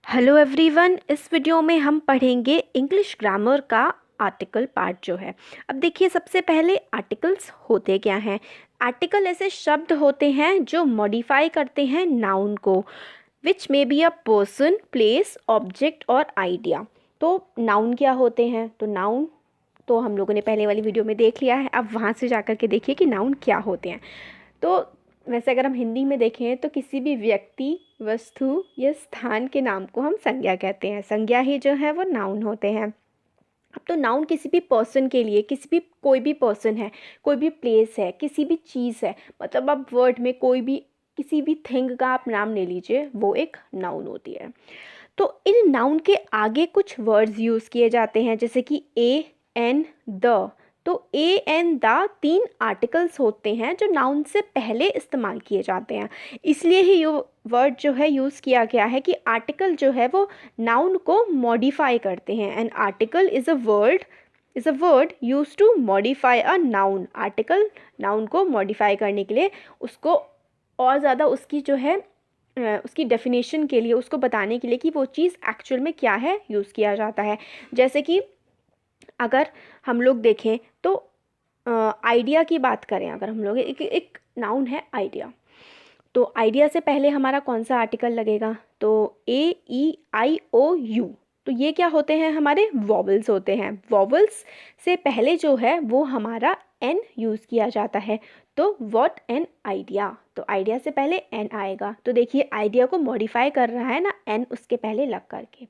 Hello everyone, इस video में हम पढ़ेंगे इंग्लिश ग्रामर का आर्टिकल पार्ट जो है। अब देखिए, सबसे पहले आर्टिकल्स होते क्या हैं। आर्टिकल ऐसे शब्द होते हैं जो मॉडिफाई करते हैं नाउन को, which may be a person, place, object और आइडिया। तो नाउन क्या होते हैं? तो नाउन तो हम लोगों ने पहले वाली वीडियो में देख लिया है। अब वहाँ से जाकर के देखिए कि नाउन क्या होते हैं। तो वैसे अगर हम हिंदी में देखें तो किसी भी व्यक्ति, वस्तु या स्थान के नाम को हम संज्ञा कहते हैं। संज्ञा ही जो है वो नाउन होते हैं। अब तो नाउन किसी भी पर्सन के लिए, कोई भी पर्सन है, कोई भी प्लेस है, किसी भी चीज़ है, मतलब अब वर्ड में कोई भी किसी भी थिंग का आप नाम ले लीजिए, वो एक नाउन होती है। तो इन नाउन के आगे कुछ वर्ड्स यूज़ किए जाते हैं, जैसे कि ए, एन, द। तो ए एन द तीन आर्टिकल्स होते हैं जो नाउन से पहले इस्तेमाल किए जाते हैं। इसलिए ही ये वर्ड जो है यूज़ किया गया है कि आर्टिकल जो है वो नाउन को मॉडिफाई करते हैं। An article is a word use to modify a noun. Article noun को मॉडिफाई करने के लिए, उसको और ज़्यादा उसकी जो है उसकी डेफिनेशन के लिए, उसको बताने के लिए कि वो चीज़ एक्चुअल में क्या है, यूज़ किया जाता है। जैसे कि अगर हम लोग देखें तो आइडिया की बात करें, अगर हम लोग एक नाउन है आइडिया, तो आइडिया से पहले हमारा कौन सा आर्टिकल लगेगा? तो AEIOU। तो ये क्या होते हैं? हमारे वॉवल्स होते हैं। वॉवल्स से पहले जो है वो हमारा एन यूज़ किया जाता है। तो व्हाट एन आइडिया, तो आइडिया से पहले एन आएगा। तो देखिए, आइडिया को मॉडिफाई कर रहा है ना एन उसके पहले लग करके।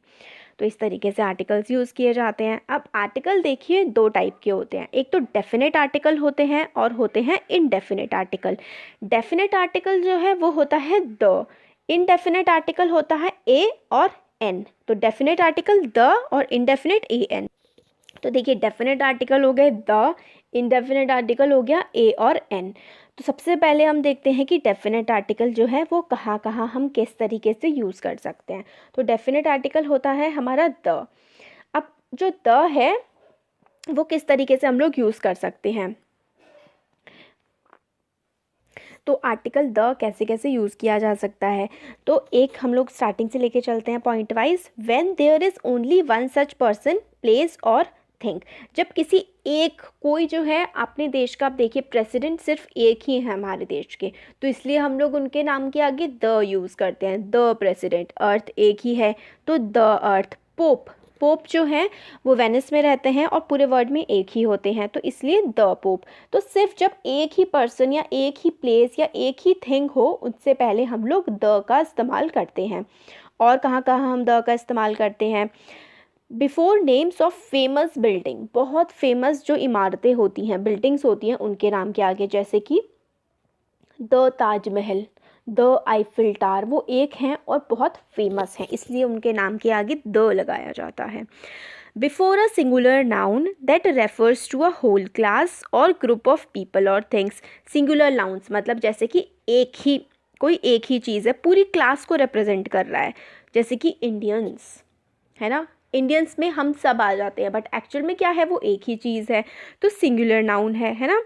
तो इस तरीके से आर्टिकल्स यूज़ किए जाते हैं। अब आर्टिकल देखिए दो टाइप के होते हैं। एक तो डेफिनेट आर्टिकल होते हैं और होते हैं इनडेफिनेट आर्टिकल। डेफिनेट आर्टिकल जो है वो होता है द। इनडेफिनेट आर्टिकल होता है ए और एन। तो डेफिनेट आर्टिकल द और इनडेफिनेट ए एन। तो देखिए, डेफिनेट आर्टिकल हो गए द, इनडेफिनेट आर्टिकल हो गया ए और एन। तो सबसे पहले हम देखते हैं कि डेफिनेट आर्टिकल जो है वो कहाँ कहाँ हम किस तरीके से यूज़ कर सकते हैं। तो डेफिनेट आर्टिकल होता है हमारा द। अब जो द है वो किस तरीके से हम लोग यूज़ कर सकते हैं? तो आर्टिकल द कैसे कैसे यूज़ किया जा सकता है? तो एक हम लोग स्टार्टिंग से लेके चलते हैं point wise. When there is only one such person, place और थिंग। जब किसी एक, कोई जो है अपने देश का, आप देखिए प्रेसिडेंट सिर्फ एक ही है हमारे देश के, तो इसलिए हम लोग उनके नाम के आगे द यूज़ करते हैं। The president. अर्थ एक ही है तो द अर्थ। पोप, पोप जो है वो वेनिस में रहते हैं और पूरे वर्ल्ड में एक ही होते हैं, तो इसलिए द पोप। तो सिर्फ जब एक ही पर्सन या एक ही प्लेस या एक ही थिंग हो, उससे पहले हम लोग द का इस्तेमाल करते हैं। और कहाँ कहाँ हम द का इस्तेमाल करते हैं? Before names of famous building. बहुत फेमस जो इमारतें होती हैं, बिल्डिंग्स होती हैं, उनके नाम के आगे, जैसे कि the Taj Mahal, the Eiffel tower, वो एक हैं और बहुत फेमस हैं, इसलिए उनके नाम के आगे द लगाया जाता है। Before a singular noun that refers to a whole class or group of people or things. Singular nouns मतलब जैसे कि एक ही, कोई एक ही चीज़ है, पूरी क्लास को रिप्रेजेंट कर रहा है, जैसे कि इंडियंस, है ना। इंडियंस में हम सब आ जाते हैं, बट एक्चुअल में क्या है, वो एक ही चीज़ है, तो सिंगुलर नाउन है ना।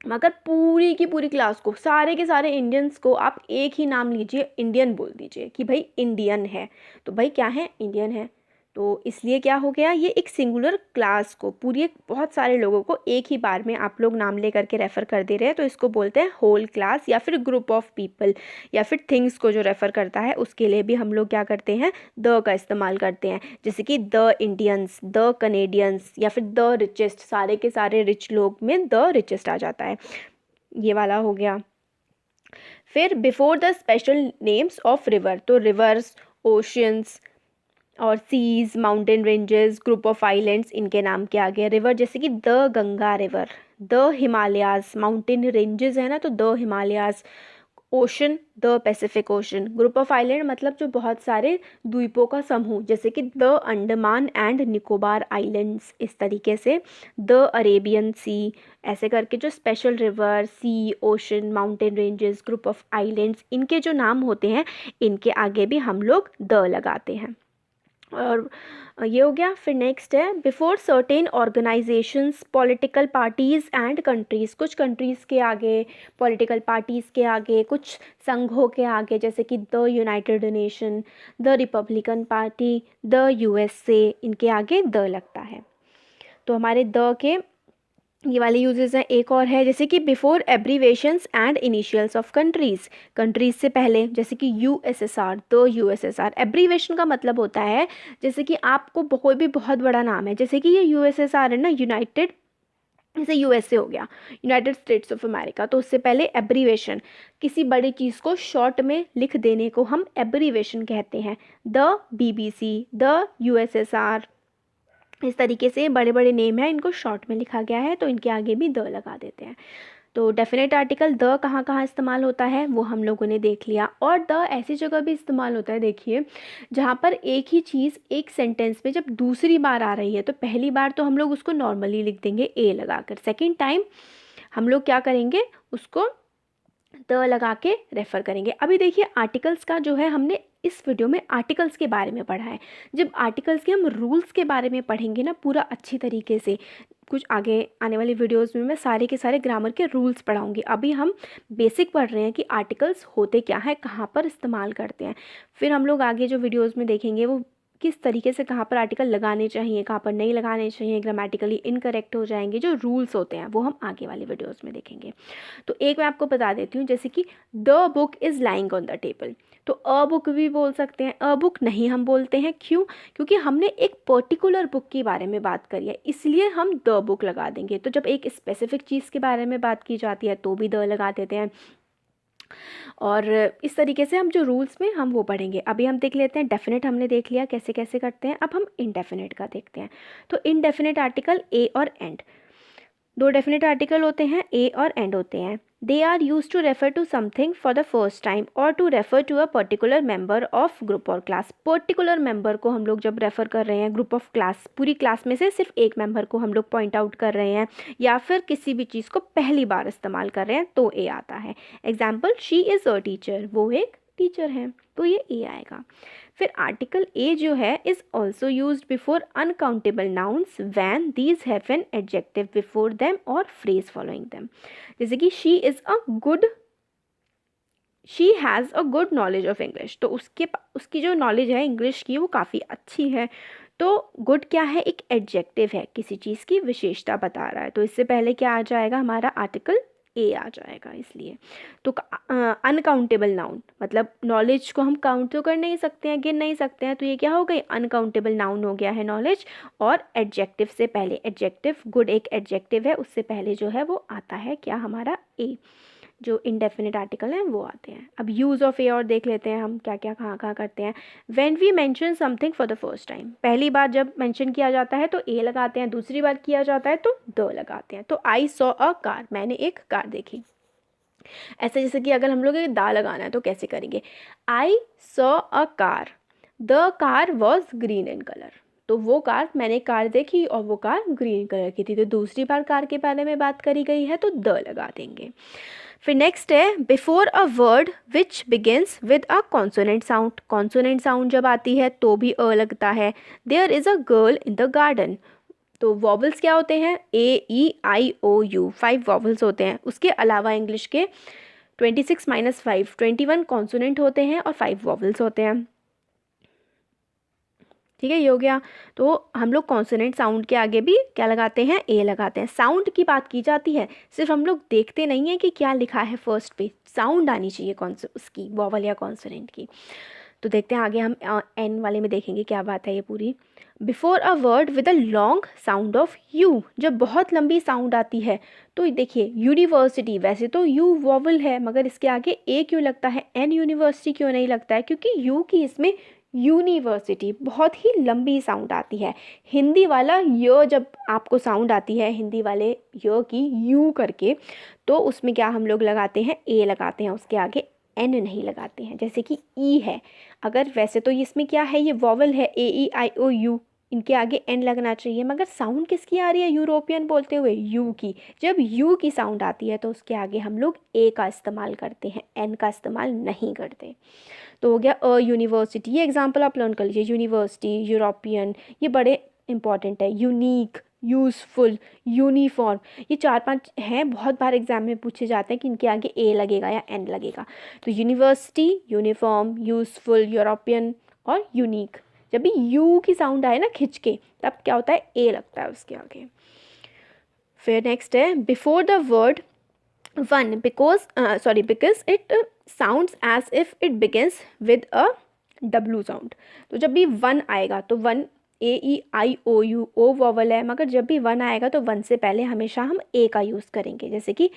मगर पूरी की पूरी क्लास को, सारे के सारे इंडियंस को आप एक ही नाम लीजिए, इंडियन बोल दीजिए कि भाई इंडियन है, तो भाई क्या है, इंडियन है। तो इसलिए क्या हो गया, ये एक सिंगुलर क्लास को, पूरी एक बहुत सारे लोगों को एक ही बार में आप लोग नाम लेकर के रेफ़र कर दे रहे हैं, तो इसको बोलते हैं होल क्लास या फिर ग्रुप ऑफ पीपल या फिर थिंग्स को जो रेफ़र करता है, उसके लिए भी हम लोग क्या करते हैं, द का इस्तेमाल करते हैं। जैसे कि द इंडियंस, द कनेडियंस या फिर द रिचेस्ट, सारे के सारे रिच लोग में द रिचेस्ट आ जाता है, ये वाला हो गया। फिर before the special names of river, तो रिवर्स, ओशंस और seas, mountain ranges, group of islands, इनके नाम के आगे रिवर, जैसे कि the Ganga river, the Himalayas, mountain ranges है ना, तो the Himalayas. Ocean, the pacific ocean. Group of island मतलब जो बहुत सारे द्वीपों का समूह, जैसे कि the Andaman and Nicobar islands, इस तरीके से द अरेबियन सी। ऐसे करके जो special river, sea, ocean, mountain ranges, group of islands, इनके जो नाम होते हैं, इनके आगे भी हम लोग द लगाते हैं। और ये हो गया। फिर नेक्स्ट है before certain organisations, political parties and countries. कुछ कंट्रीज़ के आगे, पॉलिटिकल पार्टीज़ के आगे, कुछ संघों के आगे, जैसे कि the United nation, the Republican party, the USA, इनके आगे द लगता है। तो हमारे द के ये वाले यूजेस हैं। एक और है जैसे कि before abbreviations and initials of countries, countries से पहले, जैसे कि यूएसएसआर, द यूएसएसआर। एब्रीवेशन का मतलब होता है जैसे कि आपको कोई भी बहुत बड़ा नाम है, जैसे कि ये यूएसएसआर है ना, यूनाइटेड, जैसे यूएसए हो गया, यूनाइटेड स्टेट्स ऑफ अमेरिका, तो उससे पहले एब्रीवेशन, किसी बड़ी चीज़ को शॉर्ट में लिख देने को हम एब्रीवेशन कहते हैं। द बीबीसी, द यूएसएसआर, इस तरीके से बड़े बड़े नेम हैं, इनको शॉर्ट में लिखा गया है तो इनके आगे भी द लगा देते हैं। तो डेफिनेट आर्टिकल द कहाँ कहाँ इस्तेमाल होता है वो हम लोगों ने देख लिया। और द ऐसी जगह भी इस्तेमाल होता है, देखिए, जहाँ पर एक ही चीज़ एक सेंटेंस में जब दूसरी बार आ रही है, तो पहली बार तो हम लोग उसको नॉर्मली लिख देंगे ए लगाकर, सेकेंड टाइम हम लोग क्या करेंगे, उसको द लगा के रेफ़र करेंगे। अभी देखिए आर्टिकल्स का जो है, हमने इस वीडियो में आर्टिकल्स के बारे में पढ़ा है। जब आर्टिकल्स के हम रूल्स के बारे में पढ़ेंगे ना पूरा अच्छी तरीके से, कुछ आगे आने वाली वीडियोस में मैं सारे के सारे ग्रामर के रूल्स पढ़ाऊंगी। अभी हम बेसिक पढ़ रहे हैं कि आर्टिकल्स होते क्या हैं, कहाँ पर इस्तेमाल करते हैं। फिर हम लोग आगे जो वीडियोज़ में देखेंगे वो किस तरीके से कहाँ पर आर्टिकल लगाने चाहिए, कहाँ पर नहीं लगाने चाहिए, ग्रामेटिकली इनकरेक्ट हो जाएंगे, जो रूल्स होते हैं वो हम आगे वाली वीडियोस में देखेंगे। तो एक मैं आपको बता देती हूँ, जैसे कि the book is lying on the table, तो अ बुक भी बोल सकते हैं, अ बुक नहीं हम बोलते हैं। क्यों? क्योंकि हमने एक पर्टिकुलर बुक के बारे में बात करी है, इसलिए हम द बुक लगा देंगे। तो जब एक स्पेसिफिक चीज़ के बारे में बात की जाती है तो भी द लगा देते हैं। और इस तरीके से हम जो रूल्स में हम वो पढ़ेंगे। अभी हम देख लेते हैं डेफिनेट, हमने देख लिया कैसे कैसे करते हैं। अब हम इनडेफिनेट का देखते हैं। तो इनडेफिनेट आर्टिकल ए और एंड, दो डेफिनेट आर्टिकल होते हैं, ए और एंड होते हैं। They are use to refer to something for the first time और to refer to a particular member of group और क्लास। पर्टिकुलर मेंबर को हम लोग जब रेफर कर रहे हैं, ग्रुप ऑफ क्लास, पूरी क्लास में से सिर्फ एक मेंबर को हम लोग पॉइंट आउट कर रहे हैं, या फिर किसी भी चीज़ को पहली बार इस्तेमाल कर रहे हैं, तो ए आता है। Example, she is a teacher, वो एक टीचर है, तो ये ए आएगा। फिर आर्टिकल ए जो है is also use before uncountable nouns when these have an adjective before them or phrase following them. जैसे कि she has a good knowledge of English, तो उसकी जो नॉलेज है इंग्लिश की वो काफ़ी अच्छी है। तो गुड क्या है, एक एडजेक्टिव है, किसी चीज़ की विशेषता बता रहा है, तो इससे पहले क्या आ जाएगा, हमारा आर्टिकल ए आ जाएगा। इसलिए तो अनकाउंटेबल नाउन मतलब नॉलेज को हम काउंट तो कर नहीं सकते हैं, गिन नहीं सकते हैं, तो ये क्या हो गई, अनकाउंटेबल नाउन हो गया है नॉलेज। और एडजेक्टिव से पहले, एडजेक्टिव, गुड एक एडजेक्टिव है, उससे पहले जो है वो आता है क्या, हमारा ए। जो इनडेफिनेट आर्टिकल हैं वो आते हैं। अब यूज़ ऑफ ए और देख लेते हैं हम क्या क्या कहाँ कहाँ करते हैं। When we mention something for the first time, पहली बार जब मेंशन किया जाता है तो ए लगाते हैं, दूसरी बार किया जाता है तो द लगाते हैं। तो आई सॉ अ कार, मैंने एक कार देखी। ऐसे जैसे कि अगर हम लोग एक दा लगाना है तो कैसे करेंगे, I saw a car, the car was green in colour, तो वो कार, मैंने कार देखी और वो कार ग्रीन कलर की थी। तो दूसरी बार कार के बारे में बात करी गई है तो द लगा देंगे। फिर नेक्स्ट है before a word which begins with a consonant sound, consonant sound जब आती है तो भी अ लगता है। There is a girl in the garden, तो वॉवल्स क्या होते हैं, ए E I O you, 5 vowels होते हैं। उसके अलावा इंग्लिश के 26 माइनस 5, 21 कॉन्सोनेंट होते हैं और 5 वॉवल्स होते हैं। ठीक है, ये हो गया। तो हम लोग कॉन्सोनेंट साउंड के आगे भी क्या लगाते हैं, ए लगाते हैं। साउंड की बात की जाती है, सिर्फ हम लोग देखते नहीं हैं कि क्या लिखा है फर्स्ट पे, साउंड आनी चाहिए कौन से उसकी, वॉवल या कॉन्सोनेंट की। तो देखते हैं आगे, हम एन वाले में देखेंगे क्या बात है ये पूरी। Before a word with a long sound of you, जब बहुत लंबी साउंड आती है तो देखिए यूनिवर्सिटी, वैसे तो यू वॉवल है मगर इसके आगे ए क्यों लगता है, एन यूनिवर्सिटी क्यों नहीं लगता है, क्योंकि यू की इसमें यूनिवर्सिटी बहुत ही लंबी साउंड आती है। हिंदी वाला य जब आपको साउंड आती है, हिंदी वाले य की यू करके, तो उसमें क्या हम लोग लगाते हैं, ए लगाते हैं, उसके आगे एन नहीं लगाते हैं। जैसे कि ई है, अगर वैसे तो इसमें क्या है, ये वॉवल है, ए ई आई ओ यू, इनके आगे एन लगना चाहिए, मगर साउंड किसकी आ रही है, यूरोपियन बोलते हुए यू की। जब यू की साउंड आती है तो उसके आगे हम लोग ए का इस्तेमाल करते हैं, एन का इस्तेमाल नहीं करते। तो हो गया अ यूनिवर्सिटी, ये एग्जाम्पल आप लर्न कर लीजिए, यूनिवर्सिटी, यूरोपियन, ये बड़े इंपॉर्टेंट है। यूनिक, यूज़फुल, यूनिफॉर्म, ये 4-5 हैं, बहुत बार एग्जाम में पूछे जाते हैं कि इनके आगे ए लगेगा या एन लगेगा। तो यूनिवर्सिटी, यूनिफॉर्म, यूज़फुल, यूरोपियन और यूनिक। जब भी यू की साउंड आए ना खिंच के, तब क्या होता है, ए लगता है उसके आगे। फिर नेक्स्ट है before the word one, because it sounds as if it begins with a W sound. तो जब भी वन आएगा तो one, A E I O U, O vowel है, मगर जब भी वन आएगा तो वन से पहले हमेशा हम ए का यूज़ करेंगे। जैसे कि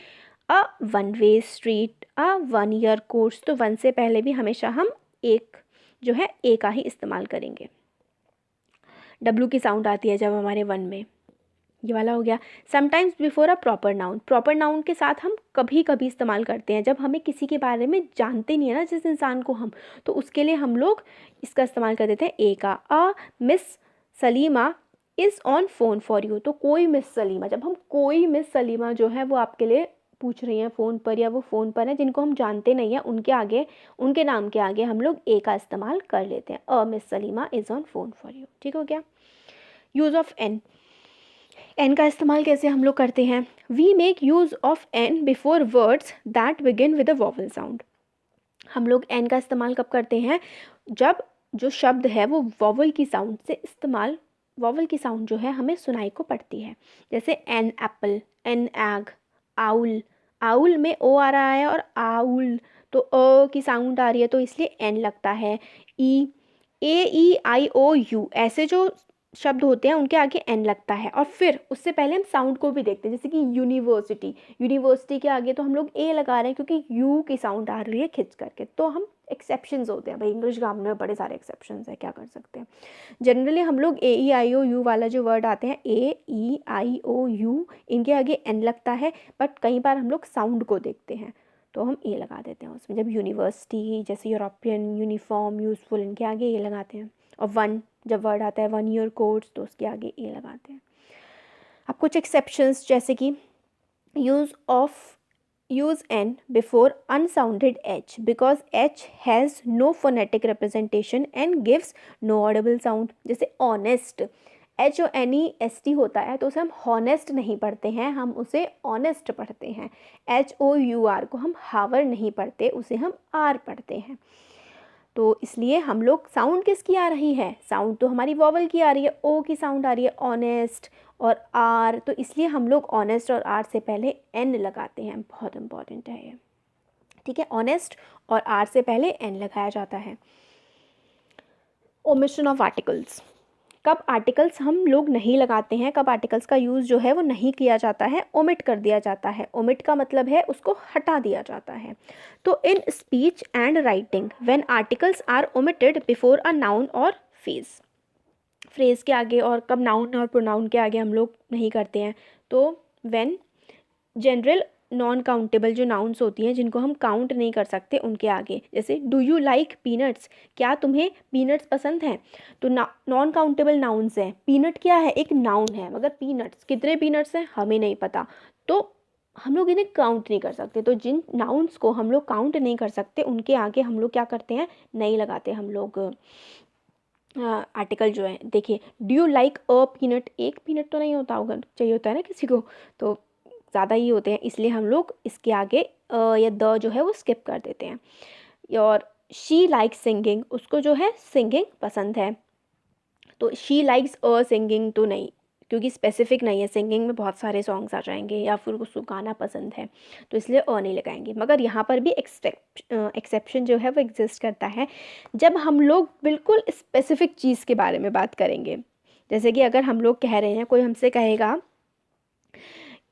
a one way street, a one year course, तो वन से पहले भी हमेशा हम एक जो है ए का ही इस्तेमाल करेंगे। डब्लू की साउंड आती है जब हमारे वन में, ये वाला हो गया। Sometimes before a proper noun, proper noun के साथ हम कभी कभी इस्तेमाल करते हैं जब हमें किसी के बारे में जानते नहीं है ना, जिस इंसान को हम, तो उसके लिए हम लोग इसका इस्तेमाल कर देते हैं ए का। A Miss Salima is on phone for you, तो कोई मिस सलीमा, जब हम कोई मिस सलीमा जो है वो आपके लिए पूछ रही हैं फ़ोन पर, या वो फ़ोन पर है जिनको हम जानते नहीं हैं, उनके आगे, उनके नाम के आगे हम लोग ए का इस्तेमाल कर लेते हैं। A Miss Salima is on phone for you, ठीक हो गया। यूज़ ऑफ एन, एन का इस्तेमाल कैसे हम लोग करते हैं, we make use of an before words that begin with a vowel sound. हम लोग एन का इस्तेमाल कब करते हैं, जब जो शब्द है वो वॉवल की साउंड से इस्तेमाल, वॉवल की साउंड जो है हमें सुनाई को पड़ती है। जैसे an apple, an egg, owl, owl में ओ आ रहा है और आउल तो अ की साउंड आ रही है, तो इसलिए एन लगता है। ई, ए ई आई ओ यू, ऐसे जो शब्द होते हैं उनके आगे एन लगता है। और फिर उससे पहले हम साउंड को भी देखते हैं, जैसे कि यूनिवर्सिटी, यूनिवर्सिटी के आगे तो हम लोग ए लगा रहे हैं क्योंकि यू की साउंड आ रही है खिंच करके। तो हम एक्सेप्शंस होते हैं भाई, इंग्लिश ग्रामर में बड़े सारे एक्सेप्शंस हैं, क्या कर सकते हैं। जनरली हम लोग ए ई आई ओ यू वाला जो वर्ड आते हैं, ए ई आई ओ यू, इनके आगे एन लगता है, बट कई बार हम लोग साउंड को देखते हैं तो हम ए लगा देते हैं उसमें। जब यूनिवर्सिटी, जैसे यूरोपियन, यूनिफॉर्म, यूज़फुल, इनके आगे ए लगाते हैं। और वन, जब वर्ड आता है वन ईयर कोर्स, तो उसके आगे ए लगाते हैं। अब कुछ एक्सेप्शंस, जैसे कि use an before unsounded H because H has no phonetic representation and gives no audible sound. जैसे honest, H O N E S T होता है तो उसे हम हॉनेस्ट नहीं पढ़ते हैं, हम उसे ऑनेस्ट पढ़ते हैं। एच ओ यू आर को हम हावर नहीं पढ़ते, उसे हम आर पढ़ते हैं। तो इसलिए हम लोग, साउंड किसकी आ रही है, साउंड तो हमारी वॉवल की आ रही है, ओ की साउंड आ रही है, ऑनेस्ट और आर, तो इसलिए हम लोग ऑनेस्ट और आर से पहले एन लगाते हैं। बहुत इंपॉर्टेंट है ये, ठीक है। ऑनेस्ट और आर से पहले एन लगाया जाता है। ओमिशन ऑफ आर्टिकल्स, कब आर्टिकल्स हम लोग नहीं लगाते हैं, कब आर्टिकल्स का यूज़ जो है वो नहीं किया जाता है, ओमिट कर दिया जाता है। ओमिट का मतलब है उसको हटा दिया जाता है। तो in speech and writing when articles are omitted before a noun or phrase के आगे, और कब नाउन और प्रोनाउन के आगे हम लोग नहीं करते हैं, तो व्हेन जनरल नॉन काउंटेबल जो नाउन्स होती हैं जिनको हम काउंट नहीं कर सकते उनके आगे। जैसे डू यू लाइक पीनट्स, क्या तुम्हें पीनट्स पसंद हैं, तो नॉन काउंटेबल नाउन्स हैं। पीनट क्या है, एक नाउन है, मगर पीनट्स, कितने पीनट्स हैं हमें नहीं पता, तो हम लोग इन्हें काउंट नहीं कर सकते। तो जिन नाउन्स को हम लोग काउंट नहीं कर सकते उनके आगे हम लोग क्या करते हैं, नहीं लगाते हम लोग आर्टिकल जो है। देखिए do you like a peanut, एक पीनट तो नहीं होता होगा, चाहिए होता है ना किसी को, तो ज़्यादा ही होते हैं, इसलिए हम लोग इसके आगे या द जो है वो स्किप कर देते हैं। और शी लाइक्स सिंगिंग, उसको जो है सिंगिंग पसंद है, तो शी लाइक्स अ सिंगिंग तो नहीं, क्योंकि स्पेसिफिक नहीं है, सिंगिंग में बहुत सारे सॉन्ग्स आ जाएंगे, या फिर उसको गाना पसंद है, तो इसलिए अ नहीं लगाएंगे। मगर यहाँ पर भी एक्सेप्शन जो है वो एग्जिस्ट करता है, जब हम लोग बिल्कुल स्पेसिफिक चीज़ के बारे में बात करेंगे। जैसे कि अगर हम लोग कह रहे हैं, कोई हमसे कहेगा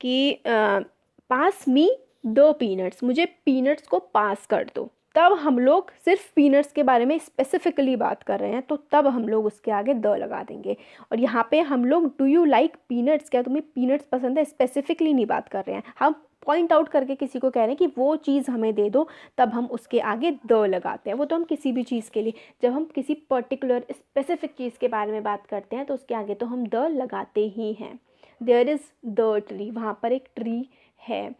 कि पास मी द पीनट्स, मुझे पीनट्स को पास कर दो, तब हम लोग सिर्फ पीनट्स के बारे में स्पेसिफिकली बात कर रहे हैं, तो तब हम लोग उसके आगे द लगा देंगे। और यहाँ पे हम लोग डू यू लाइक पीनट्स, क्या तुम्हें पीनट्स पसंद है, स्पेसिफिकली नहीं बात कर रहे हैं, हम पॉइंट आउट करके किसी को कह रहे हैं कि वो चीज़ हमें दे दो, तब हम उसके आगे द लगाते हैं। वो तो हम किसी भी चीज़ के लिए, जब हम किसी पर्टिकुलर स्पेसिफिक चीज़ के बारे में बात करते हैं तो उसके आगे तो हम द लगाते ही हैं। देयर इज़ द ट्री, वहाँ पर एक ट्री है।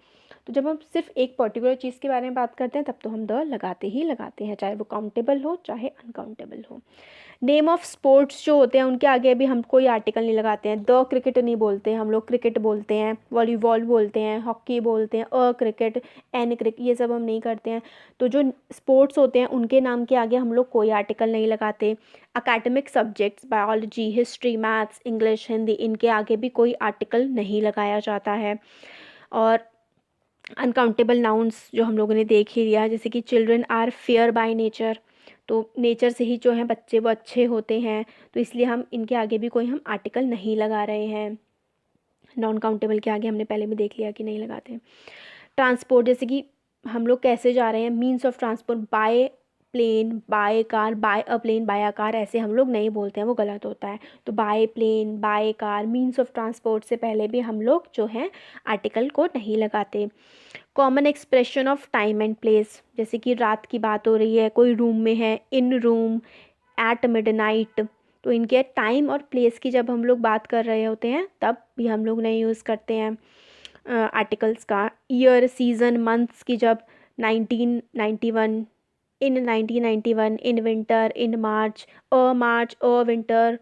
तो जब हम सिर्फ एक पर्टिकुलर चीज़ के बारे में बात करते हैं तब तो हम द लगाते ही लगाते हैं, चाहे वो काउंटेबल हो चाहे अनकाउंटेबल हो। नेम ऑफ स्पोर्ट्स जो होते हैं उनके आगे भी हम कोई आर्टिकल नहीं लगाते हैं। द क्रिकेट नहीं बोलते हैं हम लोग, क्रिकेट बोलते हैं, वॉलीबॉल बोलते हैं, हॉकी बोलते हैं, क्रिकेट, एन क्रिकेट, ये सब हम नहीं करते हैं। तो जो स्पोर्ट्स होते हैं उनके नाम के आगे हम लोग कोई आर्टिकल नहीं लगाते। Academic subjects, biology, history, maths, English, Hindi, इनके आगे भी कोई आर्टिकल नहीं लगाया जाता है। और अनकाउंटेबल नाउन्स जो हम लोगों ने देख ही लिया, जैसे कि children are fair by nature, तो नेचर से ही जो है बच्चे वो अच्छे होते हैं, तो इसलिए हम इनके आगे भी कोई हम आर्टिकल नहीं लगा रहे हैं। नॉन काउंटेबल के आगे हमने पहले भी देख लिया कि नहीं लगाते। ट्रांसपोर्ट, जैसे कि हम लोग कैसे जा रहे हैं, means of transport, by plane, by car, by a plane, by a car, ऐसे हम लोग नहीं बोलते हैं, वो गलत होता है। तो by plane, by car, means of transport से पहले भी हम लोग जो है आर्टिकल को नहीं लगाते। Common expression of time and place, जैसे कि रात की बात हो रही है, कोई रूम में है, इन रूम, एट मिडनाइट, तो इनके टाइम और प्लेस की जब हम लोग बात कर रहे होते हैं तब भी हम लोग नहीं यूज़ करते हैं आर्टिकल्स का। ईयर, सीज़न, मंथ्स की जब 1991, इन 1991, in winter, in March, a winter,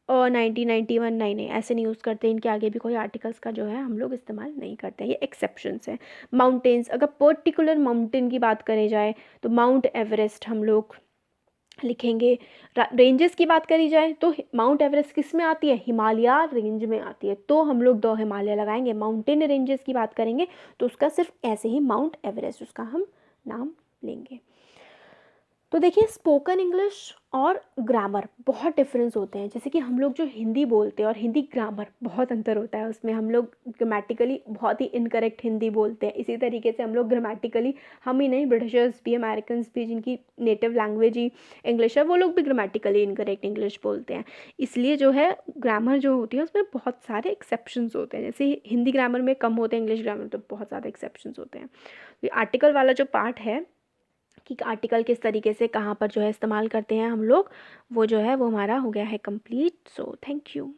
1991, नहीं नहीं ऐसे नहीं यूज़ करते। इनके आगे भी कोई आर्टिकल्स का जो है हम लोग इस्तेमाल नहीं करते हैं, ये एक्सेप्शंस हैं। माउंटेन्स, अगर पर्टिकुलर माउंटेन की बात करी जाए तो माउंट एवरेस्ट हम लोग लिखेंगे। रेंजेस की बात करी जाए तो माउंट एवरेस्ट किस में आती है, हिमालय रेंज में आती है, तो हम लोग द हिमालय लगाएंगे। माउंटेन रेंजेस की बात करेंगे तो उसका सिर्फ ऐसे ही माउंट एवरेस्ट उसका हम नाम लेंगे। तो देखिए, स्पोकन इंग्लिश और ग्रामर बहुत डिफरेंस होते हैं। जैसे कि हम लोग जो हिंदी बोलते हैं और हिंदी ग्रामर, बहुत अंतर होता है उसमें। हम लोग ग्रामेटिकली बहुत ही इनकरेक्ट हिंदी बोलते हैं। इसी तरीके से हम लोग ग्रामेटिकली, हम ही नहीं, ब्रिटिशर्स भी, अमेरिकन्स भी, जिनकी नेटिव लैंग्वेज ही इंग्लिश है, वो लोग भी ग्रामेटिकली इनकरेक्ट इंग्लिश बोलते हैं। इसलिए जो है ग्रामर जो होती है उसमें बहुत सारे एक्सेप्शंस होते हैं। जैसे हिंदी ग्रामर में कम होते हैं, इंग्लिश ग्रामर तो बहुत ज़्यादा एक्सेप्शंस होते हैं। तो आर्टिकल वाला जो पार्ट है कि आर्टिकल किस तरीके से कहाँ पर जो है इस्तेमाल करते हैं हम लोग, वो जो है वो हमारा हो गया है कंप्लीट। So thank you.